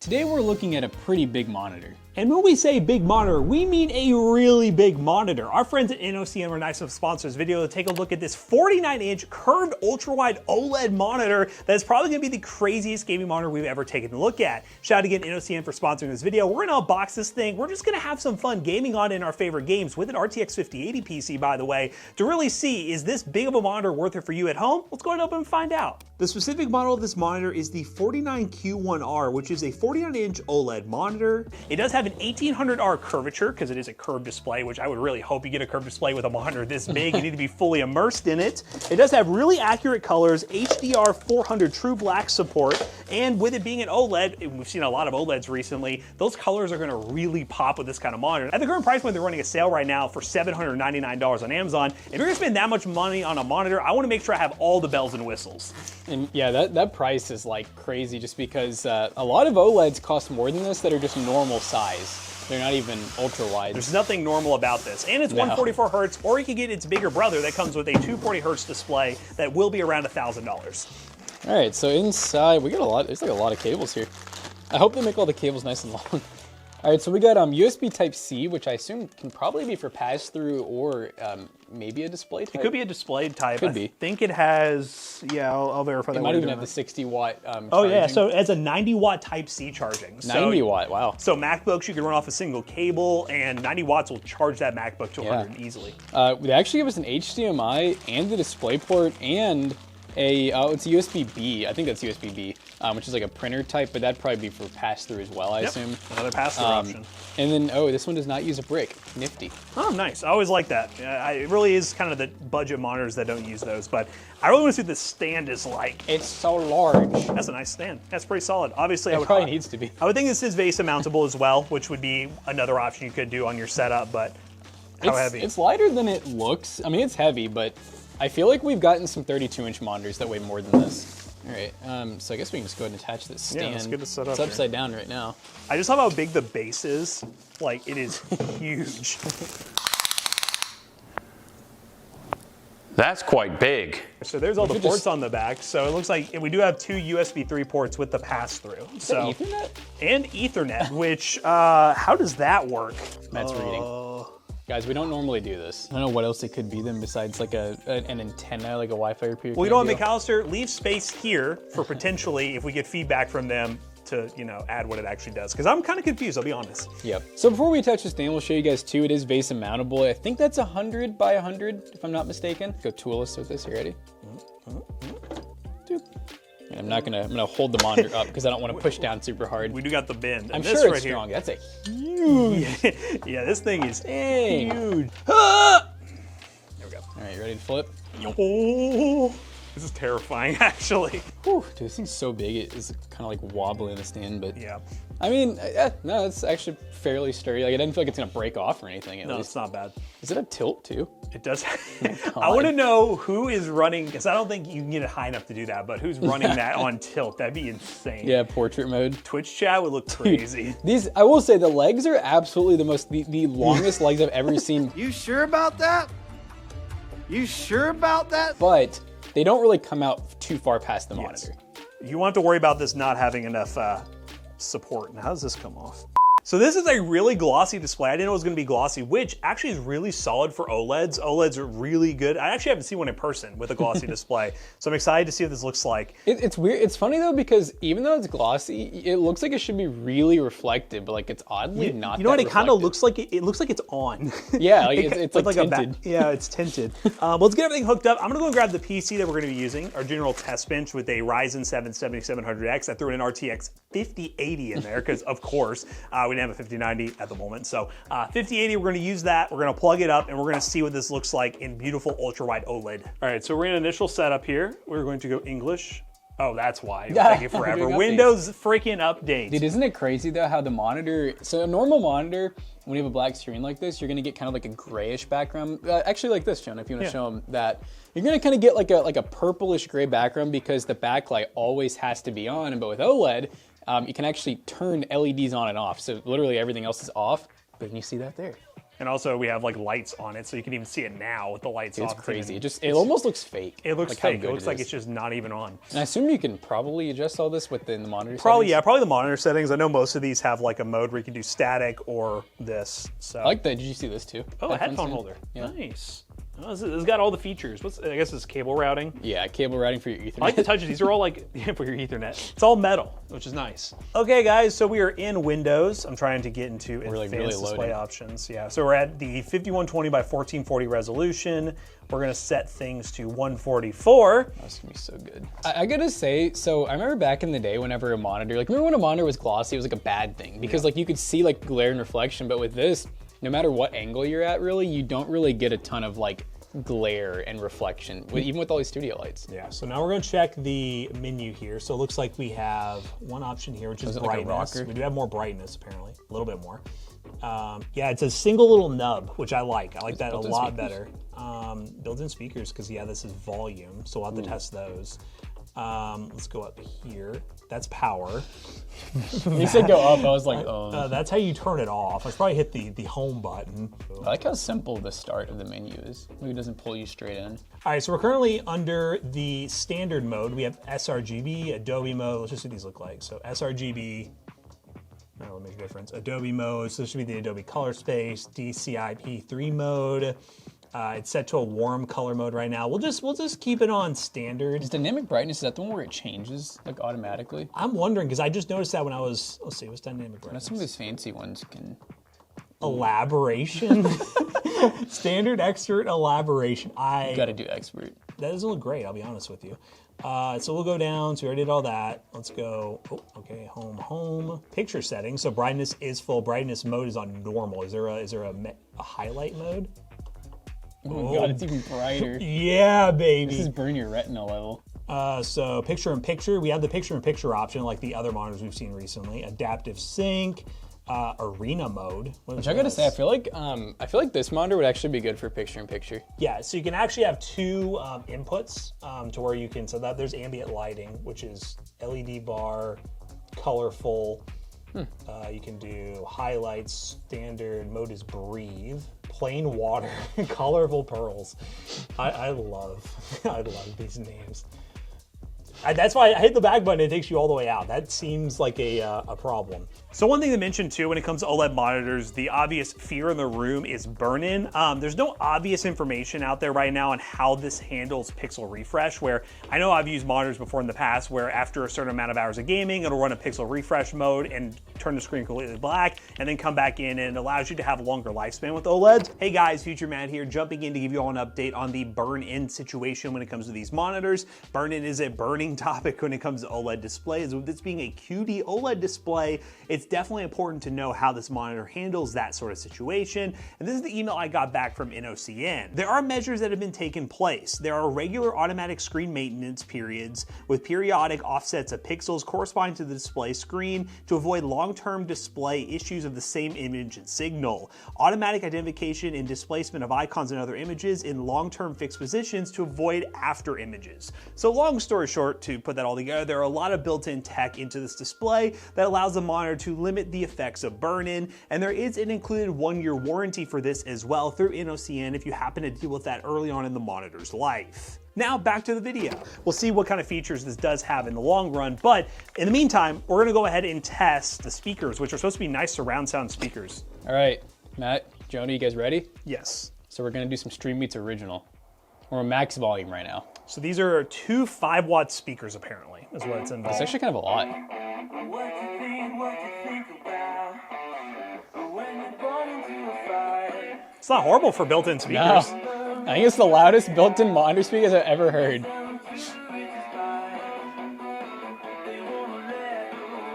Today we're looking at a pretty big monitor. And when we say big monitor, we mean a really big monitor. Our friends at Innocn were nice enough to sponsor this video to take a look at this 49-inch curved ultra-wide OLED monitor that is probably gonna be the craziest gaming monitor we've ever taken a look at. Shout out again Innocn for sponsoring this video. We're gonna unbox this thing. We're just gonna have some fun gaming on it in our favorite games with an RTX 5080 PC, by the way, to really see, is this big of a monitor worth it for you at home? Let's go ahead and open and find out. The specific model of this monitor is the 49Q1R, which is a 49-inch OLED monitor. It does have an 1800R curvature because it is a curved display, which I would really hope you get a curved display with a monitor this big. You need to be fully immersed in it. It does have really accurate colors, HDR 400 true black support, and with it being an OLED, and we've seen a lot of OLEDs recently, those colors are gonna really pop with this kind of monitor. At the current price point, they're running a sale right now for $799 on Amazon. If you're gonna spend that much money on a monitor, I wanna make sure I have all the bells and whistles. And yeah, that price is like crazy just because a lot of OLEDs cost more than this that are just normal size. They're not even ultra wide. There's nothing normal about this. And it's 144 hertz, or you can get its bigger brother that comes with a 240 hertz display that will be around $1,000. All right, so inside we got a lot, there's like a lot of cables here. I hope they make all the cables nice and long. All right, so we got USB Type-C, which I assume can probably be for pass-through or maybe a display type. It could be a display type. Could be. I think it has, yeah, I'll verify that. It might even have the 60-watt Oh yeah, so it has a 90-watt Type-C charging. 90-watt, wow. So MacBooks, you can run off a single cable, and 90 watts will charge that MacBook to 100 easily. They actually give us an HDMI and the DisplayPort and it's a USB-B. I think that's USB-B, which is like a printer type, but that'd probably be for pass-through as well, I assume. Another pass-through option. And then, this one does not use a brick. Nifty. Oh, nice. I always like that. It really is kind of the budget monitors that don't use those, but I really want to see what this stand is like. It's so large. That's a nice stand. That's pretty solid. Obviously, it probably needs to be. I would think this is VESA mountable as well, which would be another option you could do on your setup, but how heavy? It's lighter than it looks. I mean, it's heavy, but I feel like we've gotten some 32-inch monitors that weigh more than this. All right, so I guess we can just go ahead and attach this stand. Yeah, let's get this set up. It's upside down right now. I just love how big the base is. Like, it is huge. That's quite big. So there's all the ports on the back. So it looks like we do have two USB 3 ports with the pass-through. So Ethernet? And Ethernet, which, how does that work? Matt's reading. Guys, we don't normally do this. I don't know what else it could be then besides like an antenna, like a Wi-Fi repeater. Well, you know what, McAllister? Leave space here for potentially, if we get feedback from them, to, you know, add what it actually does. Because I'm kind of confused, I'll be honest. Yep. So before we attach this stand, we'll show you guys too. It is VESA mountable. I think that's 100 by 100, if I'm not mistaken. Go toolless with this. You ready? Dude. I'm gonna hold the monitor up because I don't want to push down super hard. We do got the bend. I'm sure it's strong. That's a huge. Yeah, this thing is huge. There we go. All right, you ready to flip? Oh, this is terrifying, actually. Whew, dude, this thing's so big. It is kind of like wobbly in the stand, but yeah. I mean, no, it's actually fairly sturdy. Like, it doesn't feel like it's gonna break off or anything. No, it's not bad. Does it have tilt too? It does. I want to know who is running, because I don't think you can get it high enough to do that, but who's running that on tilt? That'd be insane. Yeah, portrait mode. Twitch chat would look crazy. These, I will say, the legs are absolutely the longest legs I've ever seen. You sure about that? You sure about that? But they don't really come out too far past the monitor. You want to worry about this not having enough support. Now, how does this come off? So this is a really glossy display. I didn't know it was gonna be glossy, which actually is really solid for OLEDs. OLEDs are really good. I actually haven't seen one in person with a glossy display. So I'm excited to see what this looks like. It's weird. It's funny though, because even though it's glossy, it looks like it should be really reflective, but like it's oddly not. You know what? It kind of reflective. looks like it looks like it's on. Yeah, like it's like tinted. Yeah, it's tinted. Let's get everything hooked up. I'm gonna go and grab the PC that we're gonna be using, our general test bench with a Ryzen 7 7700X. I threw in an RTX 5080 in there because, of course, we didn't have a 5090 at the moment. So 5080, we're gonna use that. We're gonna plug it up and we're gonna see what this looks like in beautiful ultra-wide OLED. All right, so we're in initial setup here. We're going to go English. Oh, that's why. It was taking forever. Windows freaking update. Dude, isn't it crazy though how the monitor, so a normal monitor, when you have a black screen like this, you're gonna get kind of like a grayish background. Actually like this, Jonah, if you wanna show them that. You're gonna kind of get like a purplish gray background because the backlight always has to be on, but with OLED, you can actually turn LEDs on and off. So literally everything else is off, but can you see that there? And also we have like lights on it, so you can even see it now with the lights off. It's crazy. It almost looks fake. It looks like fake. It looks like it's just not even on. And I assume you can probably adjust all this within the monitor Probably, settings? yeah, probably the monitor settings. I know most of these have like a mode where you can do static or this. So I like that. Did you see this too? Oh, a headphone stand? holder. Yeah. Nice. Oh, it's got all the features. I guess it's cable routing. Yeah, cable routing for your Ethernet. I like the touches. These are all like for your Ethernet. It's all metal, which is nice. Okay, guys, so we are in Windows. I'm trying to get into advanced display options. Yeah, so we're at the 5120 by 1440 resolution. We're gonna set things to 144. That's gonna be so good. I gotta say, so I remember back in the day whenever a monitor, like remember when a monitor was glossy, it was like a bad thing because like you could see like glare and reflection, but with this, no matter what angle you're at really, you don't really get a ton of like glare and reflection, even with all these studio lights. Yeah, so now we're gonna check the menu here. So it looks like we have one option here, which is brightness. Like we do have more brightness apparently, a little bit more. Yeah, it's a single little nub, which I like. I like that a lot better. Built-in speakers, because yeah, this is volume, so we'll have to test those. Let's go up here. That's power. You said go up, I was like, oh. That's how you turn it off. I should probably hit the home button. I like how simple the start of the menu is. It doesn't pull you straight in. All right, so we're currently under the standard mode. We have sRGB, Adobe mode. Let's just see what these look like. So sRGB, that'll make a difference. Adobe mode, so this should be the Adobe Color Space, DCI-P3 mode. It's set to a warm color mode right now. We'll just keep it on standard. Is dynamic brightness, is that the one where it changes like automatically? I'm wondering, because I just noticed that when I was, let's see, what's dynamic brightness? Some of these fancy ones can. Elaboration. Standard, expert, elaboration. You gotta do expert. That doesn't look great, I'll be honest with you. So we'll go down, so we already did all that. Let's go, okay, home. Picture settings, so brightness is full. Brightness mode is on normal. Is there a highlight mode? Oh my God, it's even brighter. Yeah, baby. This is burn your retina level. So picture in picture, we have the picture in picture option like the other monitors we've seen recently. Adaptive sync, arena mode. Which I gotta say, I feel like this monitor would actually be good for picture in picture. Yeah, so you can actually have two inputs to where you can, so that there's ambient lighting, which is LED bar, colorful. You can do highlights, standard, mode is breathe, plain water, colorful pearls. I love these names. That's why I hit the back button, it takes you all the way out. That seems like a problem. So one thing to mention too, when it comes to OLED monitors, the obvious fear in the room is burn-in. There's no obvious information out there right now on how this handles pixel refresh, where I know I've used monitors before in the past where after a certain amount of hours of gaming, it'll run a pixel refresh mode and turn the screen completely black and then come back in, and it allows you to have a longer lifespan with OLEDs. Hey guys, Future Matt here, jumping in to give you all an update on the burn-in situation when it comes to these monitors. Burn-in is a burning topic when it comes to OLED displays. With this being a QD OLED display, it's definitely important to know how this monitor handles that sort of situation. And this is the email I got back from Innocn. There are measures that have been taken place. There are regular automatic screen maintenance periods with periodic offsets of pixels corresponding to the display screen to avoid long-term display issues of the same image and signal. Automatic identification and displacement of icons and other images in long-term fixed positions to avoid after images. So long story short, to put that all together, there are a lot of built-in tech into this display that allows the monitor to limit the effects of burn-in, and there is an included 1-year warranty for this as well through Innocn if you happen to deal with that early on in the monitor's life. Now back to the video. We'll see what kind of features this does have in the long run, but in the meantime, we're gonna go ahead and test the speakers, which are supposed to be nice surround sound speakers. All right, Matt, Joni, you guys ready? Yes. So we're gonna do some Stream Beats original. We're at max volume right now. So these are 2 5-watt speakers apparently, is what it's involved. It's actually kind of a lot. It's not horrible for built-in speakers. No. I think it's the loudest built-in monitor speakers I've ever heard.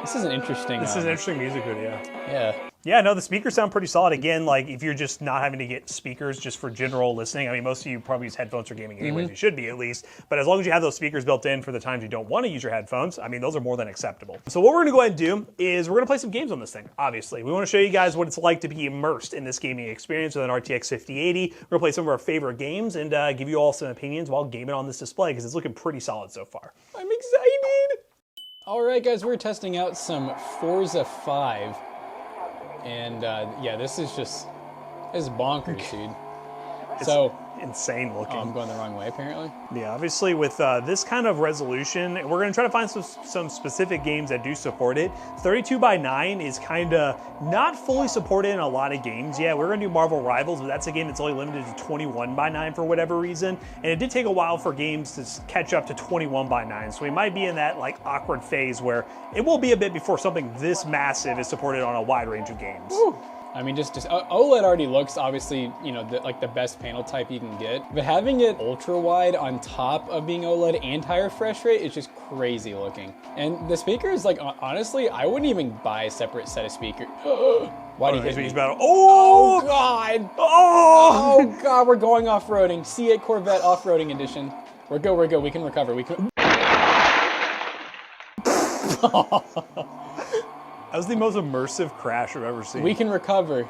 This is an interesting. This is an interesting music video. Yeah. Yeah, no, the speakers sound pretty solid. Again, like if you're just not having to get speakers just for general listening, I mean, most of you probably use headphones for gaming anyways, you should be at least, but as long as you have those speakers built in for the times you don't want to use your headphones, I mean, those are more than acceptable. So what we're gonna go ahead and do is we're gonna play some games on this thing, obviously. We wanna show you guys what it's like to be immersed in this gaming experience with an RTX 5080. We're gonna play some of our favorite games and give you all some opinions while gaming on this display, because it's looking pretty solid so far. I'm excited. All right, guys, we're testing out some Forza 5. And yeah, this is just It's bonkers, dude. It's So insane looking. I'm going the wrong way, apparently. Yeah, obviously with this kind of resolution, we're going to try to find some specific games that do support it. 32:9 is kind of not fully supported in a lot of games yet. We're going to do Marvel Rivals, but that's a game that's only limited to 21:9 for whatever reason. And it did take a while for games to catch up to 21:9. So we might be in that like awkward phase where it will be a bit before something this massive is supported on a wide range of games. Woo. I mean, just OLED already looks obviously, you know, like the best panel type you can get. But having it ultra wide on top of being OLED and high refresh rate is just crazy looking. And the speakers, like honestly, I wouldn't even buy a separate set of speakers. Why do you hit me? Oh God! Oh God! We're going off-roading. C8 Corvette off-roading edition. We're good. We're good. We can recover. We can. That was the most immersive crash I've ever seen. We can recover.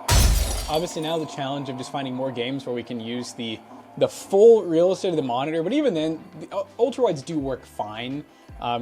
Obviously now the challenge of just finding more games where we can use the full real estate of the monitor, but even then, the ultra-wides do work fine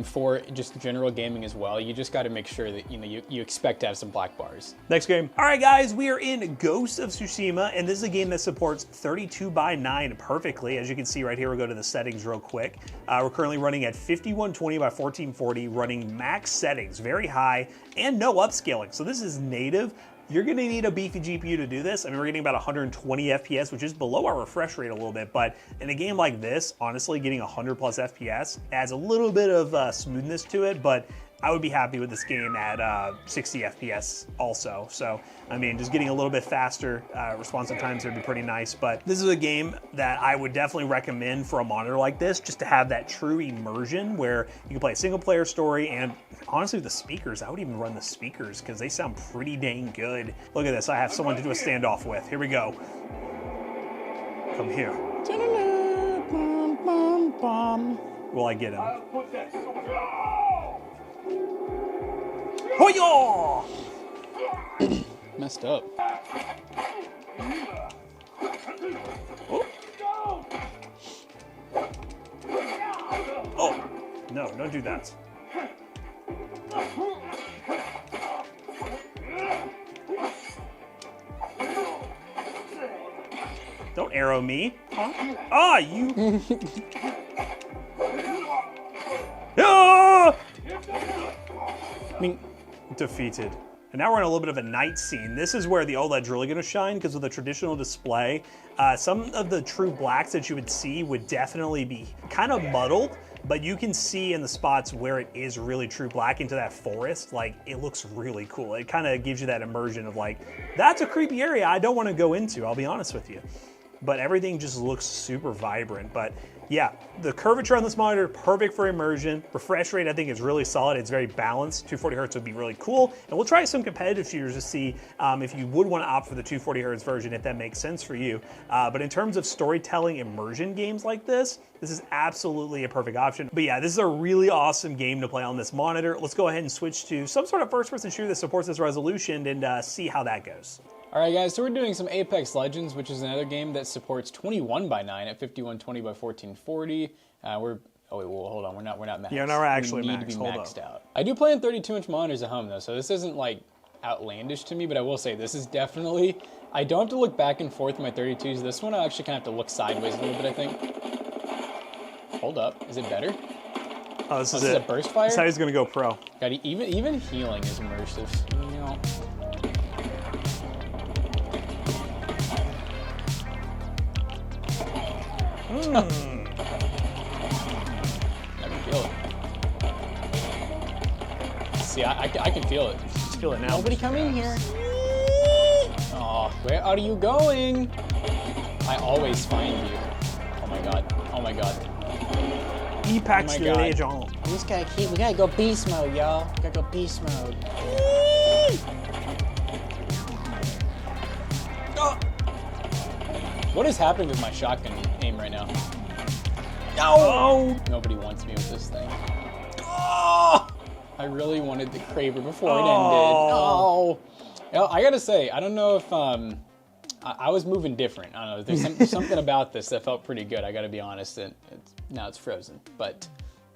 for just general gaming as well. You just got to make sure that you expect to have some black bars. Next game. All right, guys, we are in Ghost of Tsushima, and this is a game that supports 32:9 perfectly. As you can see right here, we'll go to the settings real quick. We're currently running at 5120 by 1440, running max settings, very high, and no upscaling. So this is native. You're gonna need a beefy GPU to do this. I mean, we're getting about 120 FPS, which is below our refresh rate a little bit, but in a game like this, honestly, getting 100 plus FPS adds a little bit of smoothness to it, but I would be happy with this game at 60 FPS also. So, I mean, just getting a little bit faster responsive times would be pretty nice, but this is a game that I would definitely recommend for a monitor like this, just to have that true immersion where you can play a single player story, and honestly the speakers, I would even run the speakers because they sound pretty dang good. Look at this, I have someone to do a standoff with. Here we go. Come here. Will I get him? Hoyo! Messed up. Oh, no, don't do that. Don't arrow me. Ah, you. Ah! I mean, defeated. And now we're in a little bit of a night scene. This is where the OLED's really gonna shine, because with a traditional display, some of the true blacks that you would see would definitely be kind of muddled, but you can see in the spots where it is really true black into that forest, like it looks really cool. It kind of gives you that immersion of like, that's a creepy area I don't want to go into, I'll be honest with you. But everything just looks super vibrant. But yeah, the curvature on this monitor, perfect for immersion. Refresh rate, I think, is really solid. It's very balanced. 240 hertz would be really cool. And we'll try some competitive shooters to see if you would want to opt for the 240 hertz version, if that makes sense for you. But in terms of storytelling immersion games like this is absolutely a perfect option. But yeah, this is a really awesome game to play on this monitor. Let's go ahead and switch to some sort of first-person shooter that supports this resolution and see how that goes. all right, guys, so we're doing some Apex Legends, which is another game that supports 21:9 at 5120 by 1440. Oh wait, well, hold on, we're not maxed. Yeah, no, we're actually we need maxed. to be Hold maxed up. out. I do play on 32-inch monitors at home though, so this isn't like outlandish to me, but I will say this is definitely, I don't have to look back and forth with my 32s. This one I actually kind of have to look sideways a little bit, I think. Hold up, is it better? Oh, this is a burst fire? This is how he's gonna go pro. God, even healing is immersive, you know. I can feel it. See, I can feel it. Just feel it now. Nobody come in here. Oh, where are you going? I always find you. Oh my god. Oh my god. Apex Legends. We just gotta we gotta go beast mode, y'all. Gotta go beast mode. What is happening with my shotgun aim right now? No! Nobody wants me with this thing. Oh! I really wanted the Craver before it ended. Oh! I gotta say, I don't know if I was moving different. I don't know. There's something about this that felt pretty good. I gotta be honest. And now it's frozen, but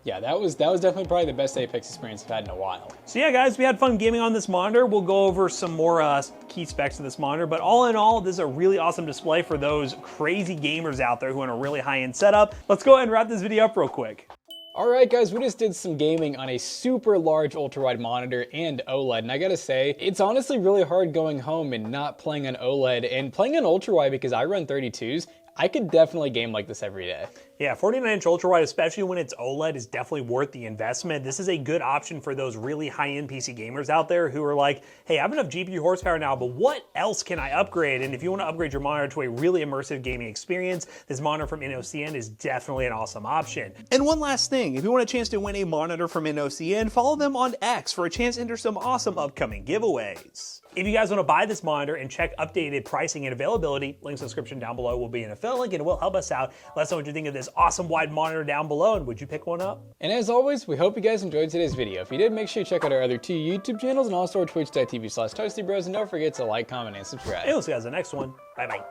Yeah, that was definitely probably the best Apex experience I've had in a while. So yeah, guys, we had fun gaming on this monitor. We'll go over some more key specs of this monitor, but all in all, this is a really awesome display for those crazy gamers out there who want a really high-end setup. Let's go ahead and wrap this video up real quick. Alright guys, we just did some gaming on a super large ultra-wide monitor and OLED, and I gotta say, it's honestly really hard going home and not playing on OLED and playing on ultra-wide because I run 32s. I could definitely game like this every day. Yeah, 49-inch ultra-wide, especially when it's OLED, is definitely worth the investment. This is a good option for those really high-end PC gamers out there who are like, hey, I have enough GPU horsepower now, but what else can I upgrade? And if you want to upgrade your monitor to a really immersive gaming experience, this monitor from Innocn is definitely an awesome option. And one last thing, if you want a chance to win a monitor from Innocn, follow them on X for a chance to enter some awesome upcoming giveaways. If you guys want to buy this monitor and check updated pricing and availability, links in the description down below will be an affiliate link and it will help us out. Let us know what you think of this awesome wide monitor down below, and would you pick one up? And as always, we hope you guys enjoyed today's video. If you did, make sure you check out our other 2 YouTube channels and also our twitch.tv/toastybros, and don't forget to like, comment, and subscribe. And we'll see you guys in the next one. Bye-bye.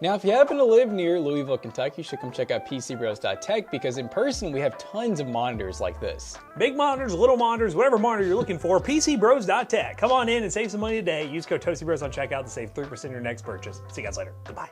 Now, if you happen to live near Louisville, Kentucky, you should come check out PCBros.tech because in person we have tons of monitors like this. Big monitors, little monitors, whatever monitor you're looking for, PCBros.tech. Come on in and save some money today. Use code ToastyBros on checkout to save 3% of your next purchase. See you guys later. Goodbye.